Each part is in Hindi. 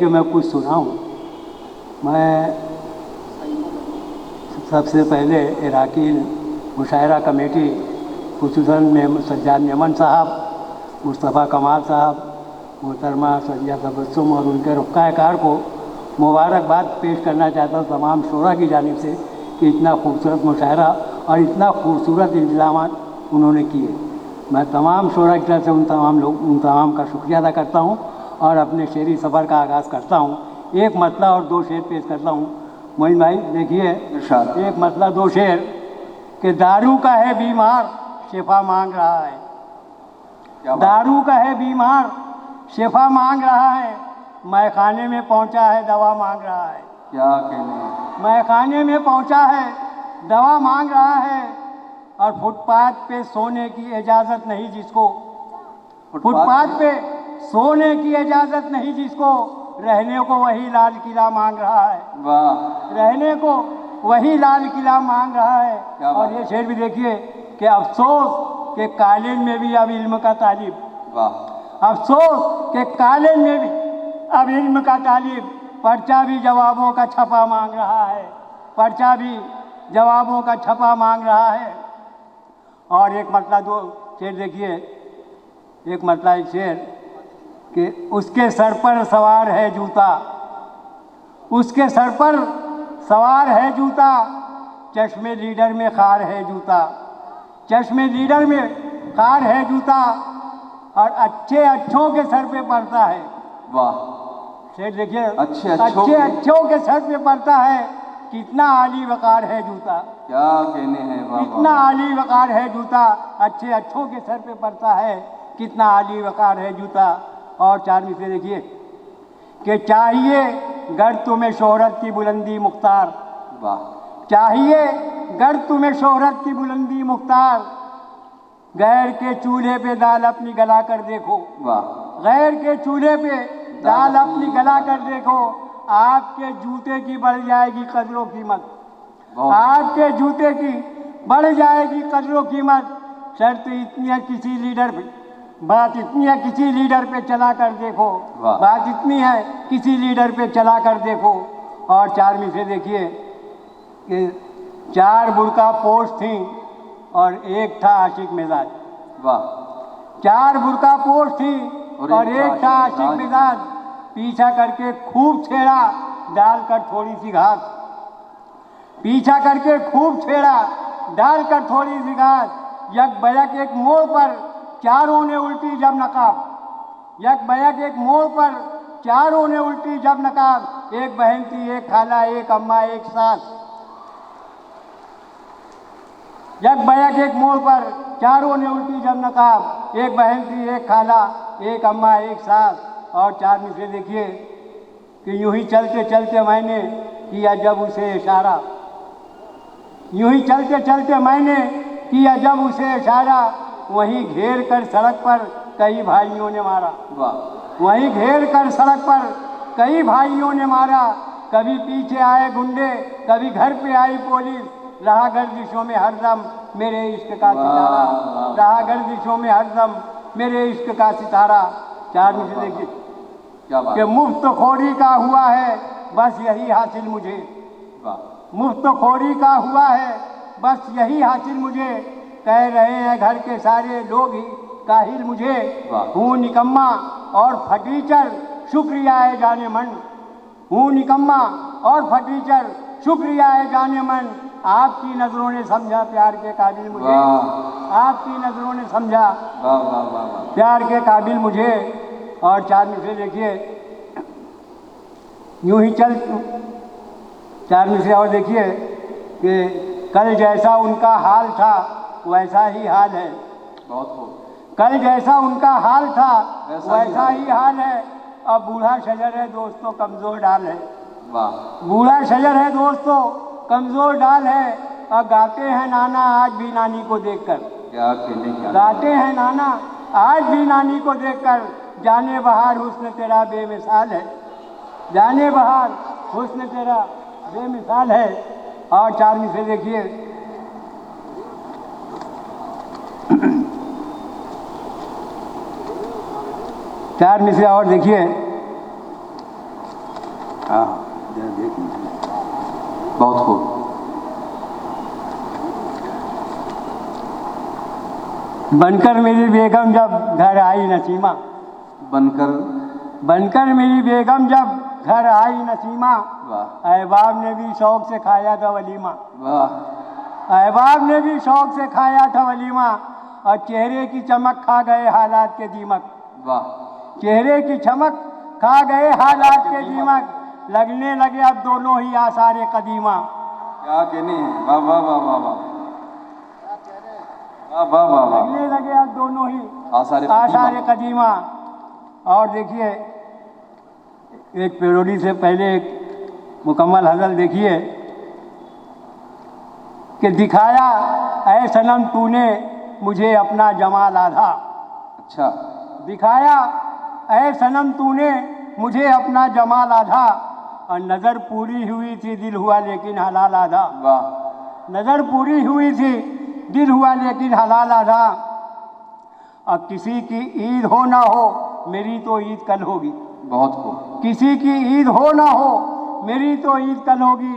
के मैं कुछ सुनाऊं। मैं सबसे पहले इराकी मुशायरा कमेटी खुसूसन सज्जाद मेमन साहब, मुस्तफ़ा कमाल साहब, मोहतरमा सजिया तबस्सुम और उनके रुक्काकार को मुबारकबाद पेश करना चाहता हूँ तमाम शोरा की जानिब से कि इतना खूबसूरत मुशायरा और इतना खूबसूरत इंतज़ामात उन्होंने किए। मैं तमाम शोरा की तरफ से उन तमाम का शुक्रिया अदा करता हूँ और अपने शेरी सफ़र का आगाज़ करता हूँ। एक मतला और दो शेर पेश करता हूँ। मोइन भाई देखिए, एक मतला दो शेर कि दारू का है बीमार शिफा मांग रहा है, दारू का है बीमार शिफा मांग रहा है, मैखाने में पहुंचा है दवा मांग रहा है। क्या कहने, मैखाने में पहुंचा है दवा मांग रहा है और फुटपाथ पे सोने की इजाज़त नहीं जिसको, फुटपाथ पे सोने की इजाज़त नहीं जिसको, रहने को वही लाल किला मांग रहा है। वाह, रहने को वही लाल किला मांग रहा है। और ये शेर भी देखिए कि अफसोस के कालीन में भी अब इल्म का तालिब, वाह, अफसोस के कालीन में भी अब इल्म का तालिब, पर्चा भी जवाबों का छपा मांग रहा है, पर्चा भी जवाबों का छपा मांग रहा है। और एक मतला दो शेर देखिए, एक मतला एक शेर कि उसके सर पर सवार है जूता, उसके सर पर सवार है जूता, चश्मे लीडर में खार है जूता, चश्मे लीडर में खार है जूता और अच्छे अच्छों के सर पे पड़ता है। वाह, शेर देखिए, अच्छे अच्छों के सर पे पड़ता है, कितना आली वकार है जूता। क्या कहने हैं, वाह, कितना आली वकार है जूता, अच्छे अच्छों के सर पे पड़ता है, कितना आली वकार है जूता। और चार मिसरे देखिए कि चाहिए गर तुम्हें शोहरत की बुलंदी मुख्तार, वाह, चाहिए गर तुम्हें शोहरत की बुलंदी मुख्तार, गैर के चूल्हे पे दाल अपनी गला कर देखो, वाह, गैर के चूल्हे पे दाल अपनी गला कर देखो, आपके जूते की बढ़ जाएगी कदरों कीमत, आपके जूते की बढ़ जाएगी कदरों कीमत। शर्त इतनी है किसी लीडर पे, बात इतनी है किसी लीडर पे चला कर देखो, बात इतनी है किसी लीडर पे चला कर देखो। और चार में से देखिए कि चार बुरका पोश थी और एक था आशिक मिजाज, वाह, चार बुरका पोश थी और एक था आशिक मिजाज, पीछा करके खूब छेड़ा डालकर थोड़ी सी घास, पीछा करके खूब छेड़ा डालकर थोड़ी सी घास, यक बयक एक मोड़ पर चारों ने उल्टी जब नकाब, यक बयक एक मोड़ पर चारों ने उल्टी जब नकाब, एक बहन थी एक खाला एक अम्मा एक सास, यक बयक एक मोड़ पर चारों ने उल्टी जब नकाब, एक बहन थी एक खाला एक अम्मा एक सास। और चार मिसरे देखिए कि यूं ही चलते चलते मैंने किया जब उसे इशारा, यूं ही चलते चलते मैंने किया जब उसे इशारा, वहीं घेर कर सड़क पर कई भाइयों ने मारा, वाह, वहीं घेर कर सड़क पर कई भाइयों ने मारा, कभी पीछे आए गुंडे कभी घर पे आई पुलिस, रहा गर्दिशों में हरदम मेरे इश्क का सितारा, रहा गर्दिशों में हरदम मेरे इश्क का सितारा। चार में से देखिए कि मुफ्त खोरी का हुआ है बस यही हासिल मुझे, मुफ्त खोरी का हुआ है बस यही हासिल मुझे, कह रहे हैं घर के सारे लोग ही काहिल मुझे, हूँ निकम्मा और फटीचर शुक्रिया है जाने मन, हूँ निकम्मा और फटीचर शुक्रिया है जाने मन, आपकी नज़रों ने समझा प्यार के काबिल मुझे, आपकी नज़रों ने समझा प्यार के काबिल मुझे। और चार मिसरे देखिए यूं ही चल, चार मिसरे और देखिए कि कल जैसा उनका हाल था वैसा ही हाल है, बहुत खूब, कल जैसा उनका हाल था वैसा ही हाल है, अब बूढ़ा शजर है दोस्तों कमज़ोर डाल है, वाह, बूढ़ा शजर है दोस्तों कमज़ोर डाल है, और गाते हैं नाना आज भी नानी को देखकर, क्या कहने, क्या गाते हैं नाना आज भी नानी को देखकर, जाने बहार हुस्न तेरा बेमिसाल है, जाने बहार हुस्न तेरा बेमिसाल है। और चार में से देखिए चार मिसरे और देखिए हाँ जरा देख लीजिए। बहुत खूब। बनकर मेरी बेगम जब घर आई नसीमा, बनकर मेरी बेगम जब घर आई नसीमा, वाह अहबाब ने भी शौक से खाया था वलीमा, वाह अहबाब ने भी शौक से खाया था वलीमा, और चेहरे की चमक खा गए हालात के दीमक, वाह चेहरे की चमक खा गए हालात के दीमक, लगने लगे अब दोनों ही आसारे कदीमा। क्या कहने हैं, वाह वाह वाह वाह वाह वाह वाह वाह वाह। लगने लगे अब दोनों ही आसारे कदीमा। और देखिए एक पेरोडी से पहले एक मुकम्मल हज़ल देखिए कि दिखाया ऐ सनम तूने मुझे अपना जमाल आधा, अच्छा दिखाया ऐ सनम तूने मुझे अपना जमाल आधा, और नज़र पूरी हुई थी दिल हुआ लेकिन हलाल आधा, वाह नज़र पूरी हुई थी दिल हुआ लेकिन हलाल आधा। अब किसी की ईद हो ना हो मेरी तो ईद कल होगी, बहुत खूब। किसी की ईद हो ना हो मेरी तो ईद कल होगी,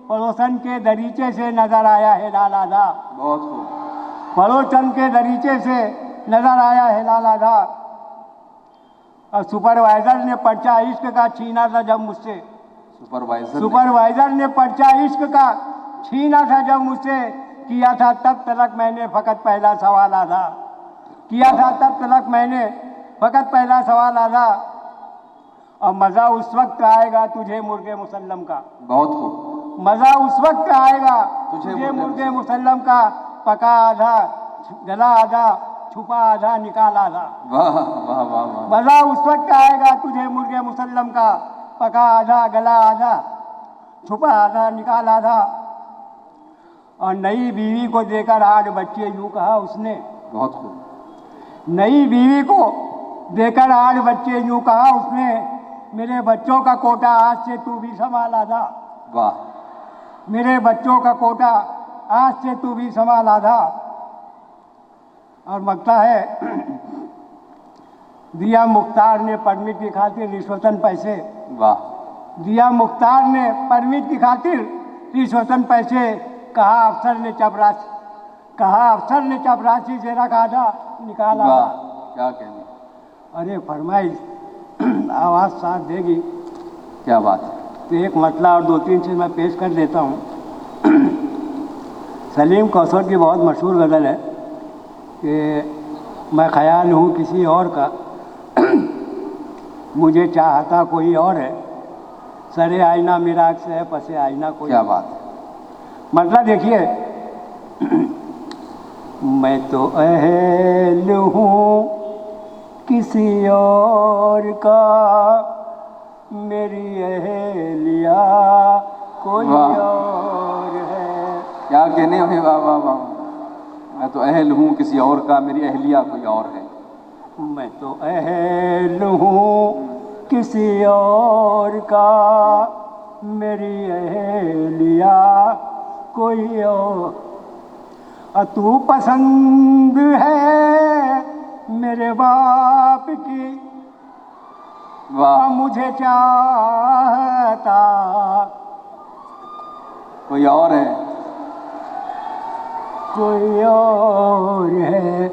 पड़ोसन के दरीचे से नजर आया है लाल आधा, बहुत खूब। पड़ोसन के दरीचे से नजर आया है लाल आधा। और सुपरवाइजर ने पर्चा इश्क का छीना था जब मुझसे, सुपरवाइजर ने पर्चा इश्क का छीना था जब मुझसे, किया था तब तलक मैंने फकत पहला सवाल आधा, किया था तब तलक मैंने फकत पहला सवाल आधा। और मज़ा उस वक्त आएगा तुझे मुर्गे मुसल्लम का, बहुत खूब। मज़ा उस वक्त आएगा तुझे तुझे मुर्गे मुसल्लम का, पका आधा गला आधा छुपा आधा निकाल आधा, वाह वाह वाह वाह। मज़ा उस वक्त आएगा तुझे मुर्गे मुसल्लम का, पका आधा गला आधा छुपा आधा निकाल आधा। और नई बीवी को देकर 8 बच्चे यूँ कहा उसने, बहुत खूब। नई बीवी को देकर 8 बच्चे यूँ कहा उसने, मेरे बच्चों का कोटा आज से तू भी संभाल आधा, वाह मेरे बच्चों का कोटा आज से तू भी संभाल आधा। और मकता है दिया मुख्तार ने परमिट की खातिर रिश्वतन पैसे, वाह दिया मुख्तार ने परमिट की खातिर रिश्वतन पैसे, कहा अफसर ने चपरासी, कहा अफसर ने चपरासी से रखा आधा निकाला। वाह क्या कहने। अरे फरमाइश आवाज़ साथ देगी, क्या बात है। तो एक मतला और 2-3 चीज़ मैं पेश कर देता हूँ। सलीम कौसर की बहुत मशहूर गज़ल है कि मैं ख्याल हूँ किसी और का, मुझे चाहता कोई और है, सरे आईना मेरा अक्स है पसे आईना कोई। क्या बात है। मतलब देखिए मैं तो अहल हूँ किसी और का, मेरी अहलिया कोई और है। क्या कहने हैं, वाह वाह वाह। मैं तो अहल हूँ किसी और का, मेरी अहलिया कोई और है। मैं तो अहल हूँ किसी और का, मेरी अहलिया कोई और। तू पसंद है मेरे बाप की, वाह मुझे चाहता कोई और है, कोई और है।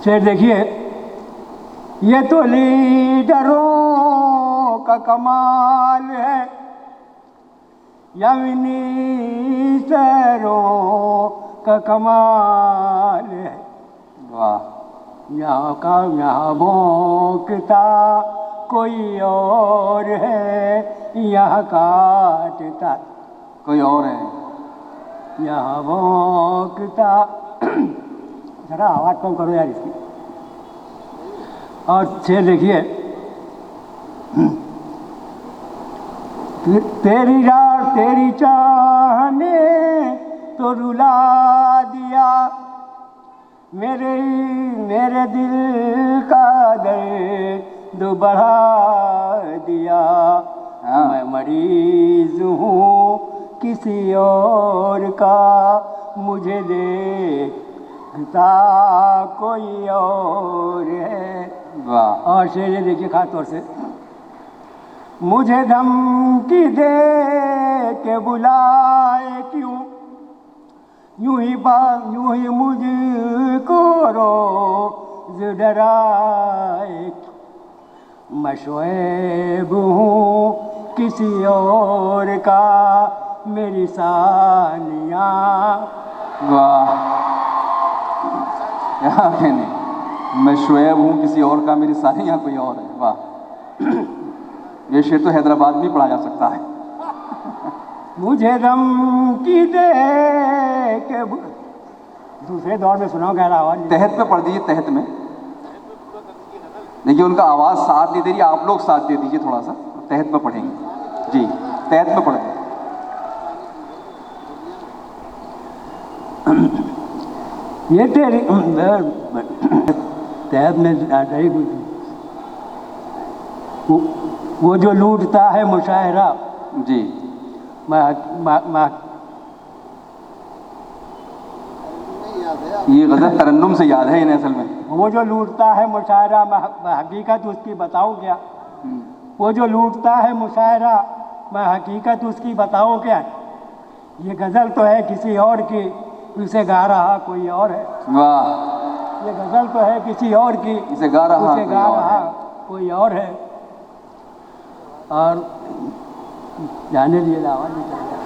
शेर देखिए, ये तो लीडरों का कमाल है, या मिनिस्टरों का कमाल है। वाह यहाँ भोंकता कोई और है, यहाँ काटता कोई और है। यहाँ भोंकता, जरा आवाज़ कम करो यार इसकी। और शेर देखिए, तेरी चाहने तो रुला दिया, मेरे दिल का दर्द बढ़ा दिया। हाँ। मैं मरीज हूँ किसी और का, मुझे देखता कोई और है। वाह और शेर ये देखिए खास तौर से, मुझे धमकी दे के बुलाए क्यों, यूं ही मुझको रोज डराए, मैं शोएब हूँ किसी और का, मेरी सानिया। वाह क्या कहने, मैं शोएब हूँ किसी और का, मेरी सानिया कोई और है। वाह ये शेर तो हैदराबाद में ही पढ़ा जा सकता है। मुझे धमकी दे के दूसरे दौर में सुनाओ गहरा आवाज। तहत पे पढ़ दीजिए, तहत में देखिए उनका आवाज़ साथ नहीं दे रही, आप लोग साथ दे दीजिए थोड़ा सा, तहत में पढ़ेंगे जी, तहत में पढ़ दें। ये तेरी तहत में वो जो लूटता है मुशायरा जी ये गज़ल तरन्नुम से याद है इन्हें असल में। वो जो लूटता है मुशायरा मैं हकीकत उसकी बताऊँ क्या, वो जो लूटता है मुशायरा मैं हकीकत उसकी बताऊँ क्या, ये गज़ल तो है किसी और की, उसे गा रहा कोई और है। वाह ये गज़ल तो है किसी और की, इसे गा रहा उसे गा रहा कोई और है। और जाने लिए आवाज़ नहीं चलता।